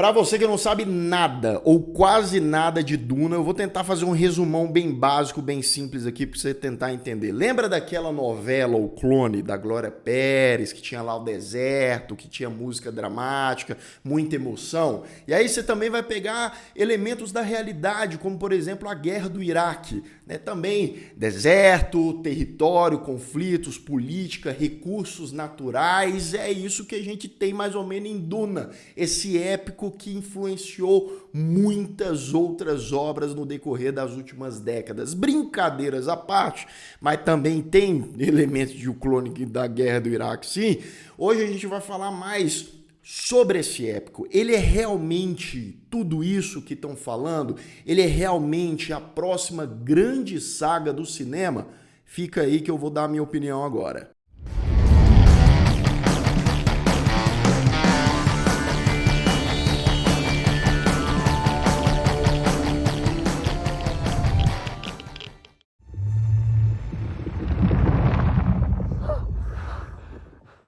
Para você que não sabe nada ou quase nada de Duna, eu vou tentar fazer um resumão bem básico, bem simples aqui para você tentar entender. Lembra daquela novela, O Clone, da Glória Pérez, que tinha lá o deserto, que tinha música dramática, muita emoção? E aí você também vai pegar elementos da realidade, como por exemplo a guerra do Iraque, né? Também deserto, território, conflitos, política, recursos naturais, é isso que a gente tem mais ou menos em Duna, esse épico que influenciou muitas outras obras no decorrer das últimas décadas. Brincadeiras à parte, mas também tem elementos de O Clone da Guerra do Iraque, sim. Hoje a gente vai falar mais sobre esse épico. Ele é realmente tudo isso que estão falando? Ele é realmente a próxima grande saga do cinema? Fica aí que eu vou dar a minha opinião agora.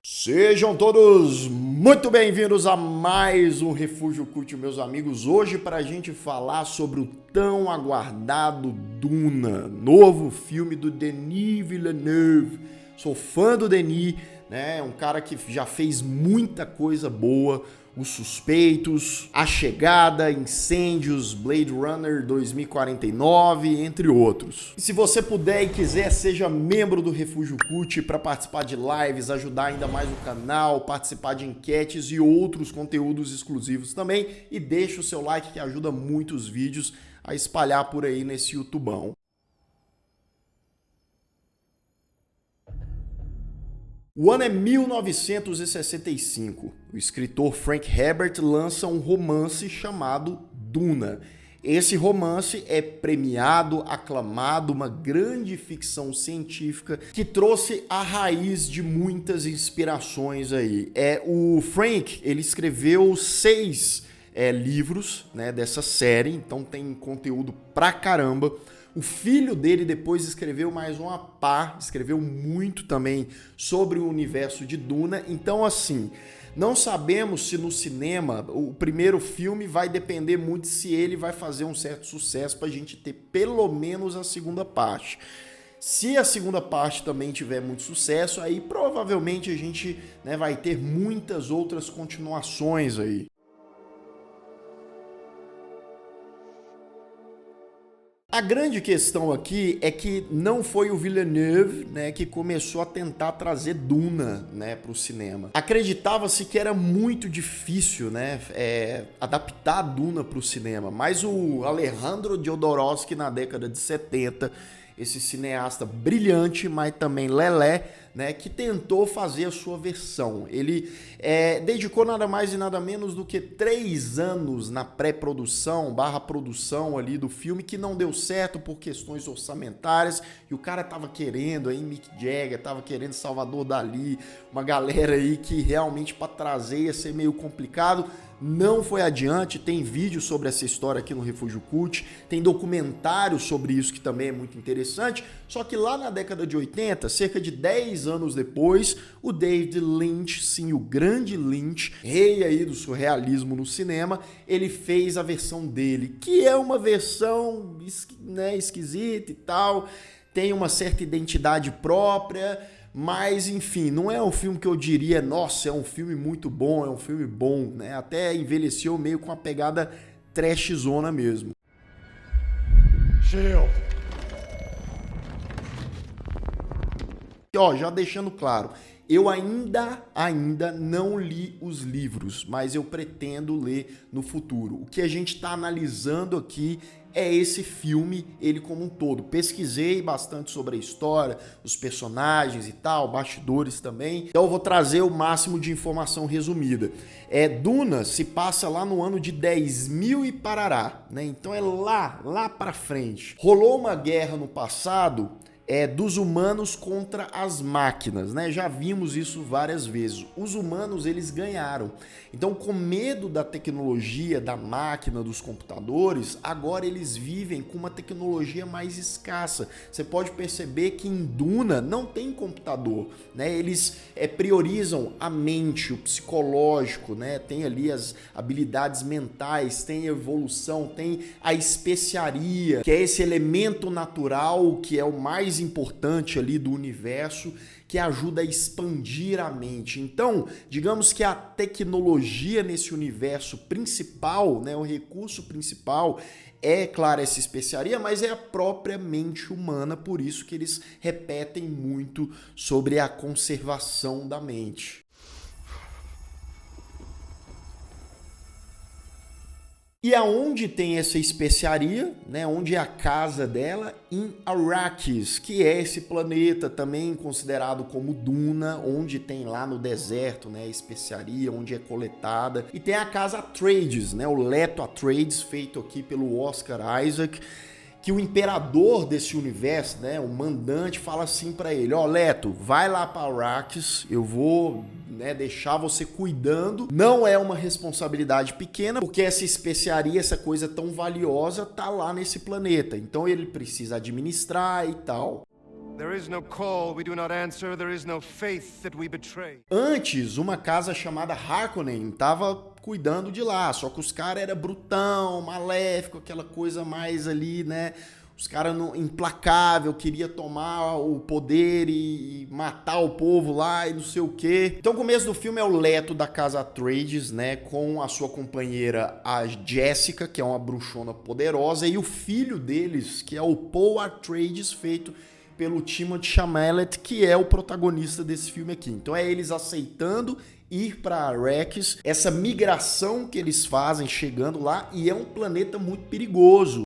Sejam todos muito bem-vindos a mais um Refúgio Cult, meus amigos. Hoje para a gente falar sobre o tão aguardado Duna, novo filme do Denis Villeneuve. Sou fã do Denis, né? É um cara que já fez muita coisa boa. Os Suspeitos, A Chegada, Incêndios, Blade Runner 2049, entre outros. E se você puder e quiser, seja membro do Refúgio Cult para participar de lives, ajudar ainda mais o canal, participar de enquetes e outros conteúdos exclusivos também. E deixa o seu like que ajuda muito os vídeos a espalhar por aí nesse YouTubão. O ano é 1965. O escritor Frank Herbert lança um romance chamado Duna. Esse romance é premiado, aclamado, uma grande ficção científica que trouxe a raiz de muitas inspirações aí. O Frank, ele escreveu 6 livros, né, dessa série, então tem conteúdo pra caramba. O filho dele depois escreveu mais uma pá, escreveu muito também sobre o universo de Duna. Então, assim, não sabemos se no cinema o primeiro filme vai depender muito se ele vai fazer um certo sucesso para a gente ter pelo menos a segunda parte. Se a segunda parte também tiver muito sucesso, aí provavelmente a gente, né, vai ter muitas outras continuações aí. A grande questão aqui é que não foi o Villeneuve, né, que começou a tentar trazer Duna, né, para o cinema. Acreditava-se que era muito difícil, né, adaptar Duna para o cinema, mas o Alejandro Jodorowsky, na década de 70, esse cineasta brilhante, mas também lelé, né, que tentou fazer a sua versão. Ele dedicou nada mais e nada menos do que 3 anos na pré-produção, produção ali do filme, que não deu certo por questões orçamentárias, e o cara tava querendo aí Mick Jagger, tava querendo Salvador Dalí, uma galera aí que realmente para trazer ia ser meio complicado. Não foi adiante, tem vídeo sobre essa história aqui no Refúgio Cult, tem documentário sobre isso que também é muito interessante, só que lá na década de 80, cerca de 10 anos depois, o David Lynch, sim, o grande Lynch, rei aí do surrealismo no cinema, ele fez a versão dele, que é uma versão, né, esquisita e tal, tem uma certa identidade própria. Mas, enfim, não é um filme que eu diria, nossa, é um filme muito bom, é um filme bom, né? Até envelheceu meio com a pegada trashzona mesmo. Shield. Ó, já deixando claro, eu ainda não li os livros, mas eu pretendo ler no futuro. O que a gente está analisando aqui é esse filme, ele como um todo. Pesquisei bastante sobre a história, os personagens e tal, bastidores também. Então eu vou trazer o máximo de informação resumida. Duna se passa lá no ano de 10.000 e parará, né? Então é lá pra frente. Rolou uma guerra no passado dos humanos contra as máquinas, né? Já vimos isso várias vezes. Os humanos, eles ganharam. Então, com medo da tecnologia, da máquina, dos computadores, agora eles vivem com uma tecnologia mais escassa. Você pode perceber que em Duna não tem computador, né? Eles priorizam a mente, o psicológico, né? Tem ali as habilidades mentais, tem a evolução, tem a especiaria, que é esse elemento natural que é o mais importante ali do universo, que ajuda a expandir a mente. Então, digamos que a tecnologia nesse universo principal, né, o recurso principal é, claro, essa especiaria, mas é a própria mente humana, por isso que eles repetem muito sobre a conservação da mente. E aonde tem essa especiaria, né, onde é a casa dela? Em Arrakis, que é esse planeta também considerado como Duna, onde tem lá no deserto, né, a especiaria, onde é coletada. E tem a casa Atreides, né, o Leto Atreides, feito aqui pelo Oscar Isaac, que o imperador desse universo, né, o mandante, fala assim pra ele: ó, Leto, vai lá pra Arrakis, eu vou, né, deixar você cuidando. Não é uma responsabilidade pequena, porque essa especiaria, essa coisa tão valiosa, tá lá nesse planeta. Então ele precisa administrar e tal. Antes, uma casa chamada Harkonnen estava cuidando de lá, só que os caras eram brutão, maléfico, aquela coisa mais ali, né? Os caras implacável, queria tomar o poder e matar o povo lá e não sei o quê. Então o começo do filme é o Leto da casa Atreides, né, com a sua companheira, a Jessica, que é uma bruxona poderosa, e o filho deles, que é o Paul Atreides, feito pelo Timothée Chalamet, que é o protagonista desse filme aqui. Então é eles aceitando ir para Arrakis, essa migração que eles fazem chegando lá, e é um planeta muito perigoso.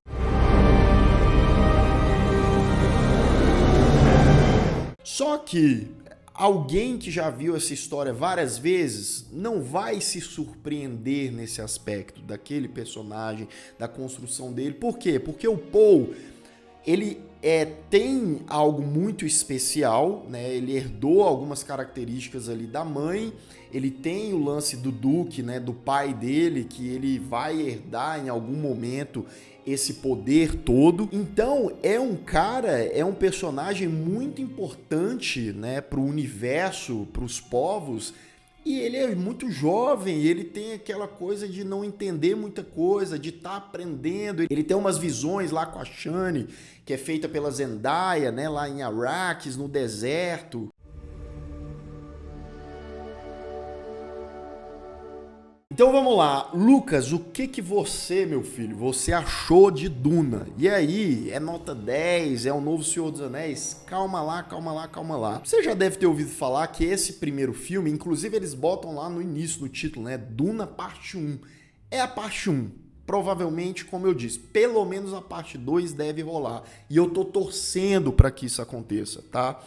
Só que alguém que já viu essa história várias vezes não vai se surpreender nesse aspecto daquele personagem, da construção dele. Por quê? Porque o Paul, ele tem algo muito especial, né? Ele herdou algumas características ali da mãe, ele tem o lance do Duque, né? Do pai dele, que ele vai herdar em algum momento esse poder todo. Então é um personagem muito importante, né? Para o universo, para os povos. E ele é muito jovem, ele tem aquela coisa de não entender muita coisa, de estar aprendendo. Ele tem umas visões lá com a Shani, que é feita pela Zendaya, né, lá em Arrakis, no deserto. Então vamos lá, Lucas, o que você, meu filho, você achou de Duna? E aí, é nota 10, é o novo Senhor dos Anéis? Calma lá, calma lá, calma lá. Você já deve ter ouvido falar que esse primeiro filme, inclusive eles botam lá no início do título, né, Duna parte 1. É a parte 1. Provavelmente, como eu disse, pelo menos a parte 2 deve rolar. E eu tô torcendo para que isso aconteça, tá?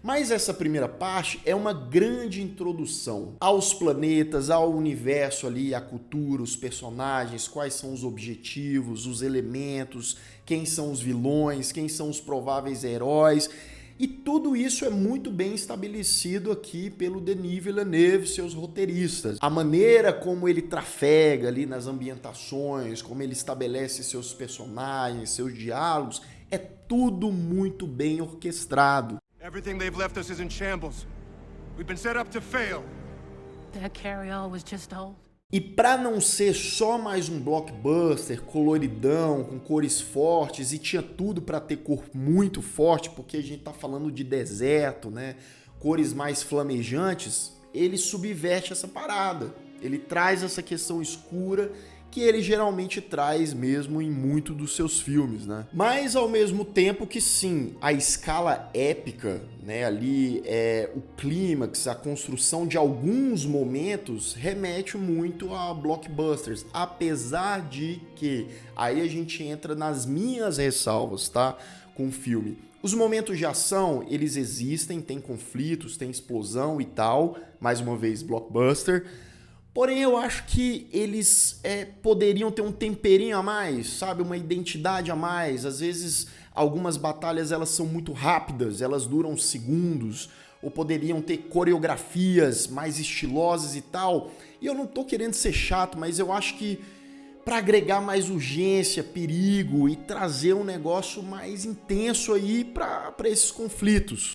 Mas essa primeira parte é uma grande introdução aos planetas, ao universo ali, à cultura, os personagens, quais são os objetivos, os elementos, quem são os vilões, quem são os prováveis heróis. E tudo isso é muito bem estabelecido aqui pelo Denis Villeneuve e seus roteiristas. A maneira como ele trafega ali nas ambientações, como ele estabelece seus personagens, seus diálogos, é tudo muito bem orquestrado. Everything they've left us is in shambles. We've been set up to fail. That carry-all was just old. E para não ser só mais um blockbuster coloridão, com cores fortes, e tinha tudo para ter cor muito forte, porque a gente tá falando de deserto, né? Cores mais flamejantes, ele subverte essa parada. Ele traz essa questão escura que ele geralmente traz mesmo em muito dos seus filmes, né? Mas ao mesmo tempo que sim, a escala épica, né, ali o clímax, a construção de alguns momentos remete muito a blockbusters, apesar de que aí a gente entra nas minhas ressalvas, tá? Com o filme. Os momentos de ação, eles existem, tem conflitos, tem explosão e tal, mais uma vez blockbuster. Porém, eu acho que eles poderiam ter um temperinho a mais, sabe? Uma identidade a mais. Às vezes, algumas batalhas elas são muito rápidas, elas duram segundos, ou poderiam ter coreografias mais estilosas e tal. E eu não tô querendo ser chato, mas eu acho que para agregar mais urgência, perigo e trazer um negócio mais intenso aí para esses conflitos.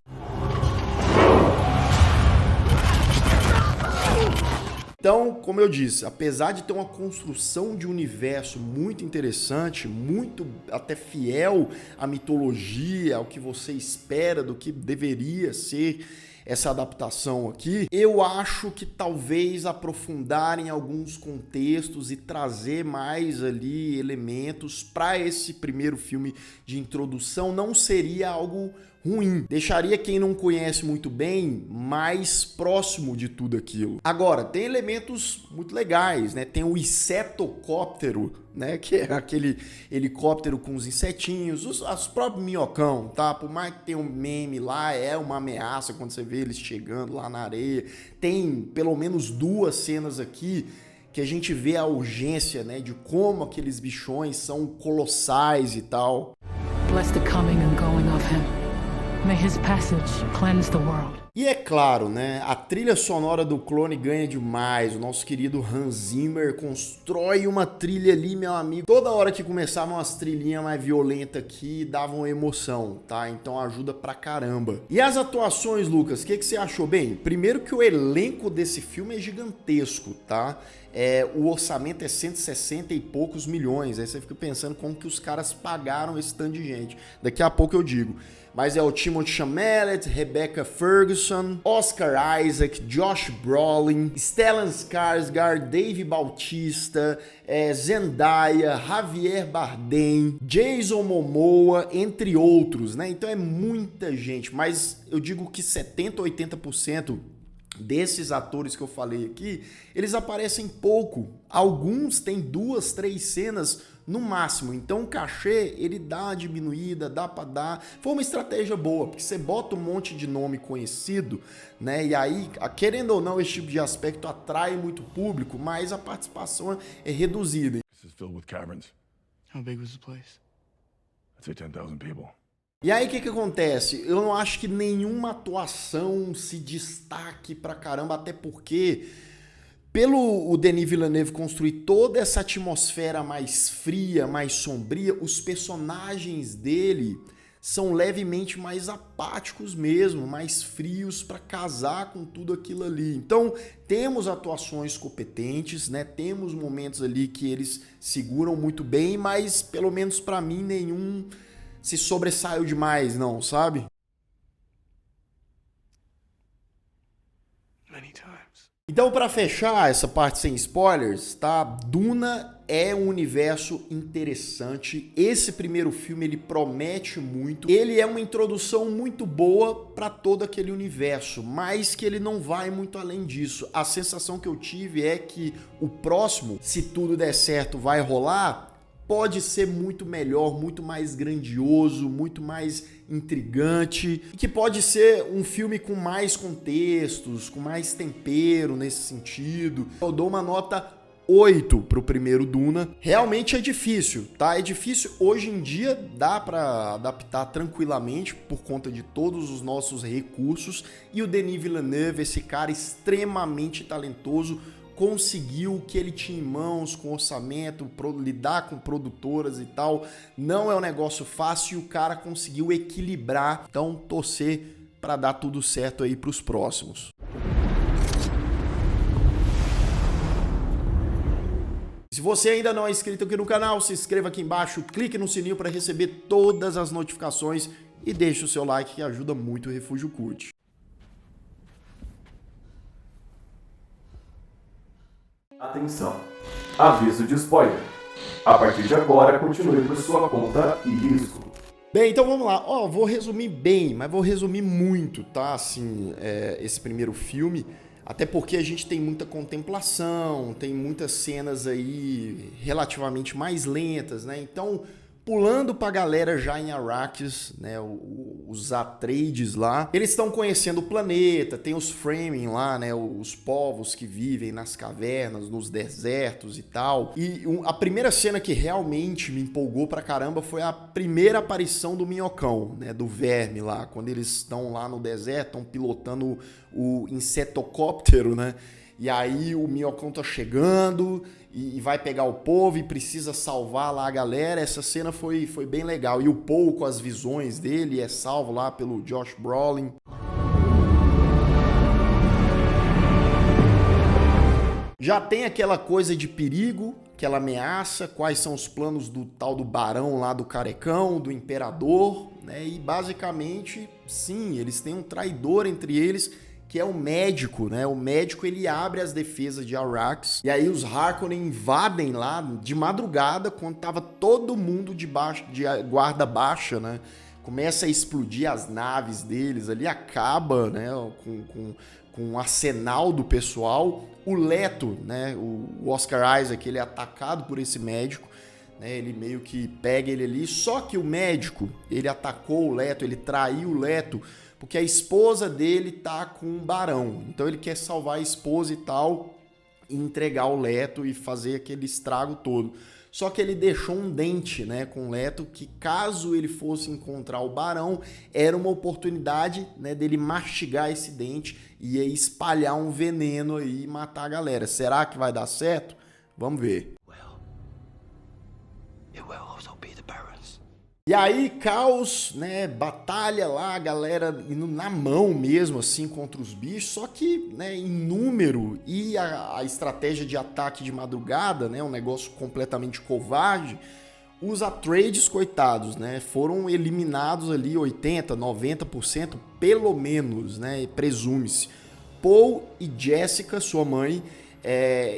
Então, como eu disse, apesar de ter uma construção de universo muito interessante, muito até fiel à mitologia, ao que você espera do que deveria ser essa adaptação aqui, eu acho que talvez aprofundarem alguns contextos e trazer mais ali elementos para esse primeiro filme de introdução não seria algo ruim. Deixaria quem não conhece muito bem mais próximo de tudo aquilo. Agora, tem elementos muito legais, né? Tem o insetocóptero, né? Que é aquele helicóptero com os insetinhos, os próprios minhocão, tá? Por mais que tenha um meme lá, é uma ameaça quando você vê eles chegando lá na areia. Tem pelo menos 2 cenas aqui que a gente vê a urgência, né? De como aqueles bichões são colossais e tal. Bless the coming and going of him. May his passage cleanse the world. E é claro, né, a trilha sonora do Clone ganha demais. O nosso querido Hans Zimmer constrói uma trilha ali, meu amigo. Toda hora que começavam as trilhinhas mais violentas aqui, davam emoção, tá? Então ajuda pra caramba. E as atuações, Lucas, o que você achou? Bem, primeiro que o elenco desse filme é gigantesco, tá? O orçamento é 160 e poucos milhões. Aí você fica pensando como que os caras pagaram esse tanto de gente. Daqui a pouco eu digo. Mas é o Timothée Chalamet, Rebecca Ferguson, Oscar Isaac, Josh Brolin, Stellan Skarsgård, Dave Bautista, Zendaya, Javier Bardem, Jason Momoa, entre outros, né? Então é muita gente, mas eu digo que 70, 80% desses atores que eu falei aqui, eles aparecem pouco. Alguns têm 2, 3 cenas no máximo. Então o cachê, ele dá uma diminuída, dá pra dar. Foi uma estratégia boa, porque você bota um monte de nome conhecido, né? E aí, querendo ou não, esse tipo de aspecto atrai muito público, mas a participação é reduzida. This is filled with caverns. How big was the place? I'd say 10,000 people. E aí o que acontece? Eu não acho que nenhuma atuação se destaque pra caramba, até porque pelo o Denis Villeneuve construir toda essa atmosfera mais fria, mais sombria, os personagens dele são levemente mais apáticos mesmo, mais frios para casar com tudo aquilo ali. Então, temos atuações competentes, né? Temos momentos ali que eles seguram muito bem, mas pelo menos para mim nenhum se sobressaiu demais, não, sabe? Many times. Então, para fechar essa parte sem spoilers, tá? Duna é um universo interessante. Esse primeiro filme, ele promete muito. Ele é uma introdução muito boa para todo aquele universo, mas que ele não vai muito além disso. A sensação que eu tive é que o próximo, se tudo der certo, vai rolar, pode ser muito melhor, muito mais grandioso, muito mais intrigante, e que pode ser um filme com mais contextos, com mais tempero nesse sentido. Eu dou uma nota 8 pro primeiro Duna. Realmente é difícil, tá? É difícil. Hoje em dia dá pra adaptar tranquilamente por conta de todos os nossos recursos, e o Denis Villeneuve, esse cara extremamente talentoso, conseguiu o que ele tinha em mãos, com orçamento, lidar com produtoras e tal. Não é um negócio fácil e o cara conseguiu equilibrar. Então, torcer para dar tudo certo aí para os próximos. Se você ainda não é inscrito aqui no canal, se inscreva aqui embaixo, clique no sininho para receber todas as notificações e deixe o seu like que ajuda muito o Refúgio Cult. Atenção! Aviso de spoiler. A partir de agora, continue por sua conta e risco. Bem, então vamos lá. Vou resumir bem, mas vou resumir muito, tá? Assim, esse primeiro filme, até porque a gente tem muita contemplação, tem muitas cenas aí relativamente mais lentas, né? Então, Pulando pra galera já em Arrakis, né, os Atreides lá, eles estão conhecendo o planeta, tem os Fremen lá, né, os povos que vivem nas cavernas, nos desertos e tal. E a primeira cena que realmente me empolgou pra caramba foi a primeira aparição do Minhocão, né, do verme lá, quando eles estão lá no deserto, estão pilotando o insetocóptero, né, e aí o Minhocão tá chegando e vai pegar o povo e precisa salvar lá a galera. Essa cena foi bem legal. E o Paul com as visões dele é salvo lá pelo Josh Brolin. Já tem aquela coisa de perigo, aquela ameaça, quais são os planos do tal do barão lá do carecão, do imperador, né? E basicamente, sim, eles têm um traidor entre eles, que é o médico, né? O médico, ele abre as defesas de Arrakis, e aí os Harkonnen invadem lá de madrugada, quando tava todo mundo de guarda baixa, né? Começa a explodir as naves deles ali, acaba, né, com o arsenal do pessoal. O Leto, né, o Oscar Isaac, ele é atacado por esse médico, né? Ele meio que pega ele ali, só que o médico, ele atacou o Leto, ele traiu o Leto, porque a esposa dele tá com um barão. Então ele quer salvar a esposa e tal, e entregar o Leto e fazer aquele estrago todo. Só que ele deixou um dente, né, com o Leto, que caso ele fosse encontrar o barão, era uma oportunidade, né, dele mastigar esse dente e aí espalhar um veneno aí e matar a galera. Será que vai dar certo? Vamos ver. E aí, caos, né, batalha lá, a galera indo na mão mesmo, assim, contra os bichos, só que, né, em número e a estratégia de ataque de madrugada, né, um negócio completamente covarde, os Atreides, coitados, né, foram eliminados ali 80%, 90%, pelo menos, né, presume-se. Paul e Jessica, sua mãe,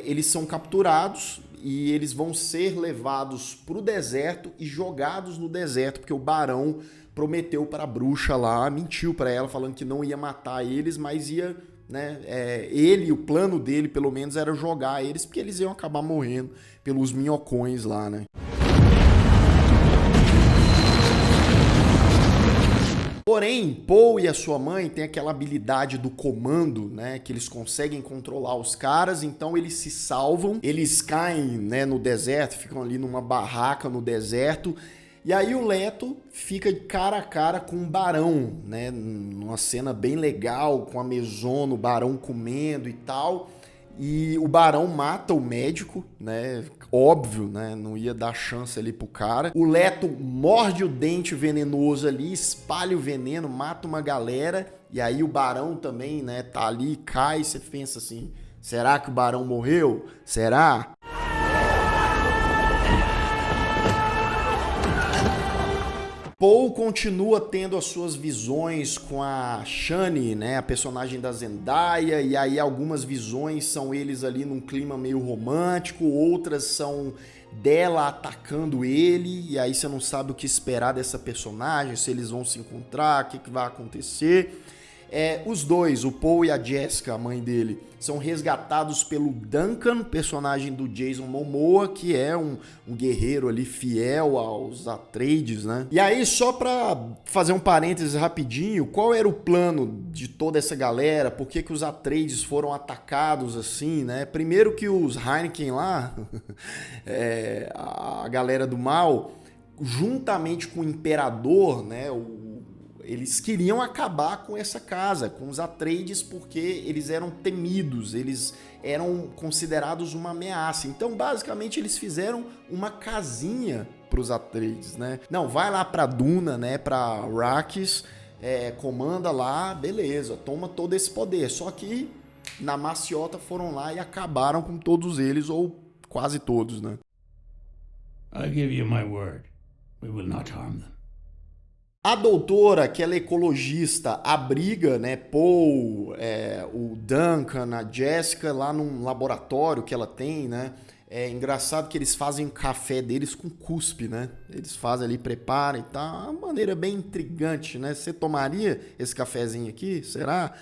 eles são capturados, e eles vão ser levados pro deserto e jogados no deserto, porque o barão prometeu para a bruxa lá, mentiu para ela, falando que não ia matar eles, mas ia, né, o plano dele, pelo menos, era jogar eles, porque eles iam acabar morrendo pelos minhocões lá, né. Porém, Paul e a sua mãe têm aquela habilidade do comando, né, que eles conseguem controlar os caras, então eles se salvam, eles caem, né, no deserto, ficam ali numa barraca no deserto, e aí o Leto fica cara a cara com o barão, né, numa cena bem legal, com a mesona, o barão comendo e tal, e o barão mata o médico, né, óbvio, né, não ia dar chance ali pro cara. O Leto morde o dente venenoso ali, espalha o veneno, mata uma galera, e aí o barão também, né, tá ali, cai, você pensa assim, será que o barão morreu? Será? Paul continua tendo as suas visões com a Shani, né, a personagem da Zendaya, e aí algumas visões são eles ali num clima meio romântico, outras são dela atacando ele, e aí você não sabe o que esperar dessa personagem, se eles vão se encontrar, o que vai acontecer. Os dois, o Paul e a Jessica, a mãe dele, são resgatados pelo Duncan, personagem do Jason Momoa, que é um guerreiro ali fiel aos Atreides, né? E aí, só pra fazer um parênteses rapidinho, qual era o plano de toda essa galera? Por que os Atreides foram atacados assim, né? Primeiro que os Heineken lá, a galera do mal, juntamente com o Imperador, né, eles queriam acabar com essa casa, com os Atreides, porque eles eram temidos, eles eram considerados uma ameaça. Então, basicamente, eles fizeram uma casinha para os Atreides, né? Não, vai lá para Duna, né, para Arrakis, comanda lá, beleza, toma todo esse poder. Só que na maciota foram lá e acabaram com todos eles, ou quase todos, né? I give you my word. We will not harm them. A doutora, que ela é ecologista, abriga, né, Paul, o Duncan, a Jessica lá num laboratório que ela tem, né? É engraçado que eles fazem o café deles com cuspe, né? Eles fazem ali, preparam e tal. Uma maneira bem intrigante, né? Você tomaria esse cafezinho aqui? Será?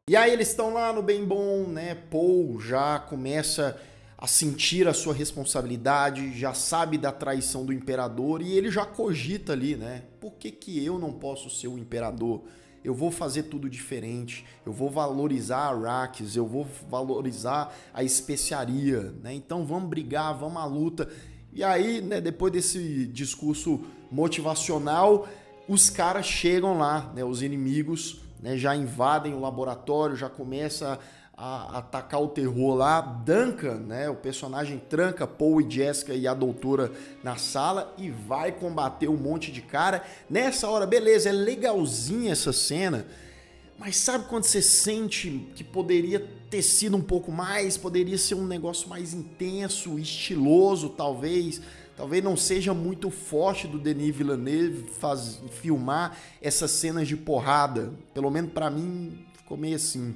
E aí eles estão lá no bem bom, né? Paul já começa a sentir a sua responsabilidade, já sabe da traição do imperador e ele já cogita ali, né? Por que eu não posso ser o imperador? Eu vou fazer tudo diferente, eu vou valorizar Arrakis, eu vou valorizar a especiaria, né? Então vamos brigar, vamos à luta. E aí, né, depois desse discurso motivacional, os caras chegam lá, né, os inimigos, né, já invadem o laboratório, já começa a atacar o terror lá. Duncan, né, o personagem, tranca Paul e Jessica e a doutora na sala e vai combater um monte de cara. Nessa hora, beleza, é legalzinha essa cena, mas sabe quando você sente que poderia ter sido um pouco mais, poderia ser um negócio mais intenso, estiloso, talvez não seja muito forte do Denis Villeneuve filmar essas cenas de porrada. Pelo menos pra mim, ficou meio assim.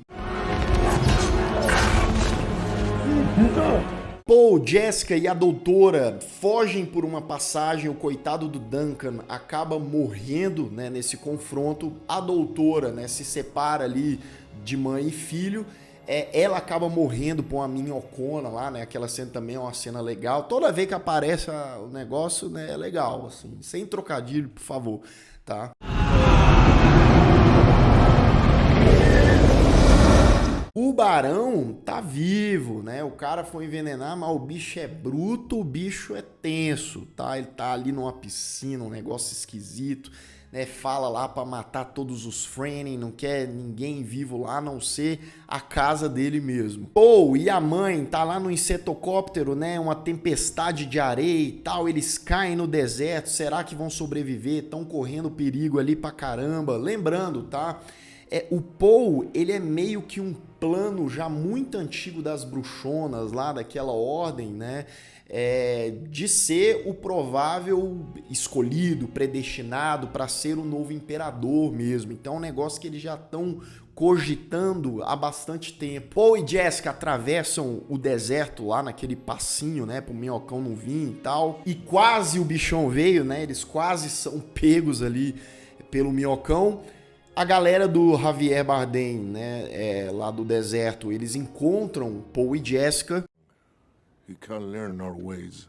Paul, Jessica e a doutora fogem por uma passagem, o coitado do Duncan acaba morrendo, né, nesse confronto. A doutora, né, se separa ali de mãe e filho. Ela acaba morrendo por uma minhocona lá, né? Aquela cena também é uma cena legal. Toda vez que aparece o negócio, né, é legal, assim. Sem trocadilho, por favor, tá? O Barão tá vivo, né? O cara foi envenenar, mas o bicho é bruto, o bicho é tenso, tá? Ele tá ali numa piscina, um negócio esquisito, né? Fala lá pra matar todos os Fremen, não quer ninguém vivo lá, a não ser a casa dele mesmo. Paul e a mãe tá lá no insetocóptero, né? Uma tempestade de areia e tal, eles caem no deserto, será que vão sobreviver? Estão correndo perigo ali pra caramba. Lembrando, tá? O Paul, ele é meio que um plano já muito antigo das bruxonas lá, daquela ordem, né? De ser o provável escolhido, predestinado para ser o novo imperador mesmo. Então é um negócio que eles já estão cogitando há bastante tempo. Paul e Jessica atravessam o deserto lá naquele passinho, né, pro minhocão não vir e tal. E quase o bichão veio, né? Eles quase são pegos ali pelo minhocão. A galera do Javier Bardem, né, lá do deserto, eles encontram Paul e Jessica. He can't learn our ways.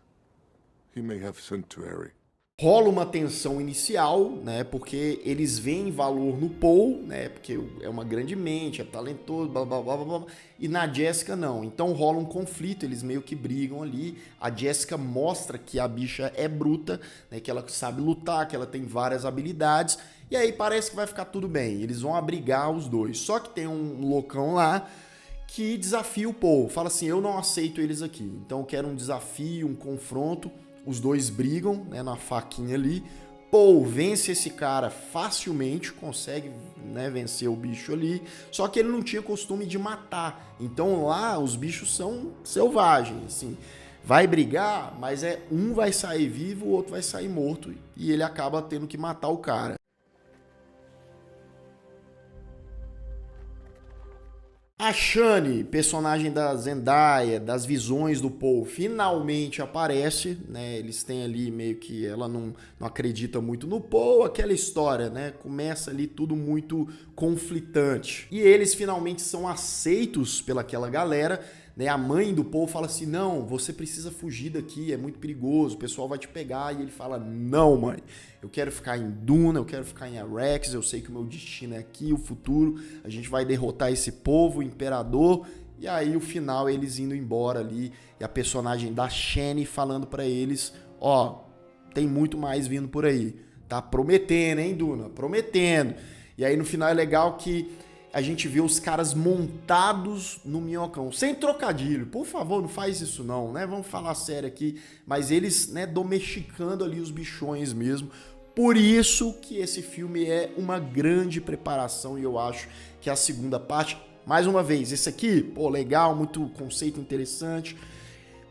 He may have sanctuary. Rola uma tensão inicial, né, porque eles veem valor no Paul, né, porque é uma grande mente, é talentoso, blá, blá, blá, blá, blá, e na Jessica não. Então rola um conflito, eles meio que brigam ali. A Jessica mostra que a bicha é bruta, né, que ela sabe lutar, que ela tem várias habilidades, e aí parece que vai ficar tudo bem. Eles vão abrigar os dois. Só que tem um loucão lá que desafia o Paul. Fala assim, eu não aceito eles aqui. Então eu quero um desafio, um confronto. Os dois brigam, né, na faquinha ali. Paul vence esse cara facilmente, consegue, né, vencer o bicho ali. Só que ele não tinha costume de matar. Então lá os bichos são selvagens, assim. Vai brigar, mas um vai sair vivo, o outro vai sair morto. E ele acaba tendo que matar o cara. A Shani, personagem da Zendaya, das visões do Paul, finalmente aparece, né? Eles têm ali meio que ela não acredita muito no Paul, aquela história, né? Começa ali tudo muito conflitante. E eles finalmente são aceitos pelaquela galera, né? A mãe do Paul fala assim, não, você precisa fugir daqui, é muito perigoso, o pessoal vai te pegar. E ele fala, não, mãe, eu quero ficar em Duna, eu quero ficar em Arrakis, eu sei que o meu destino é aqui, o futuro, a gente vai derrotar esse povo, o imperador. E aí o final, eles indo embora ali, e a personagem da Shani falando pra eles, ó, tem muito mais vindo por aí, tá prometendo, hein, Duna, prometendo. E aí no final é legal que a gente vê os caras montados no minhocão, sem trocadilho, por favor, não faz isso não, né, vamos falar sério aqui, mas eles, né, domesticando ali os bichões mesmo. Por isso que esse filme é uma grande preparação, e eu acho que a segunda parte, mais uma vez, esse aqui, pô, legal, muito conceito interessante,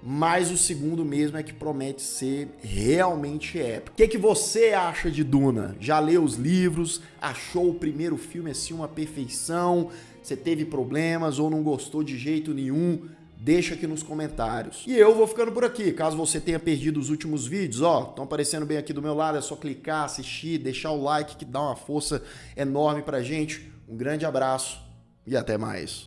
mas o segundo mesmo é que promete ser realmente épico. O que você acha de Duna? Já leu os livros? Achou o primeiro filme assim uma perfeição? Você teve problemas ou não gostou de jeito nenhum? Deixa aqui nos comentários. E eu vou ficando por aqui. Caso você tenha perdido os últimos vídeos, ó, estão aparecendo bem aqui do meu lado, é só clicar, assistir, deixar o like que dá uma força enorme pra gente. Um grande abraço e até mais.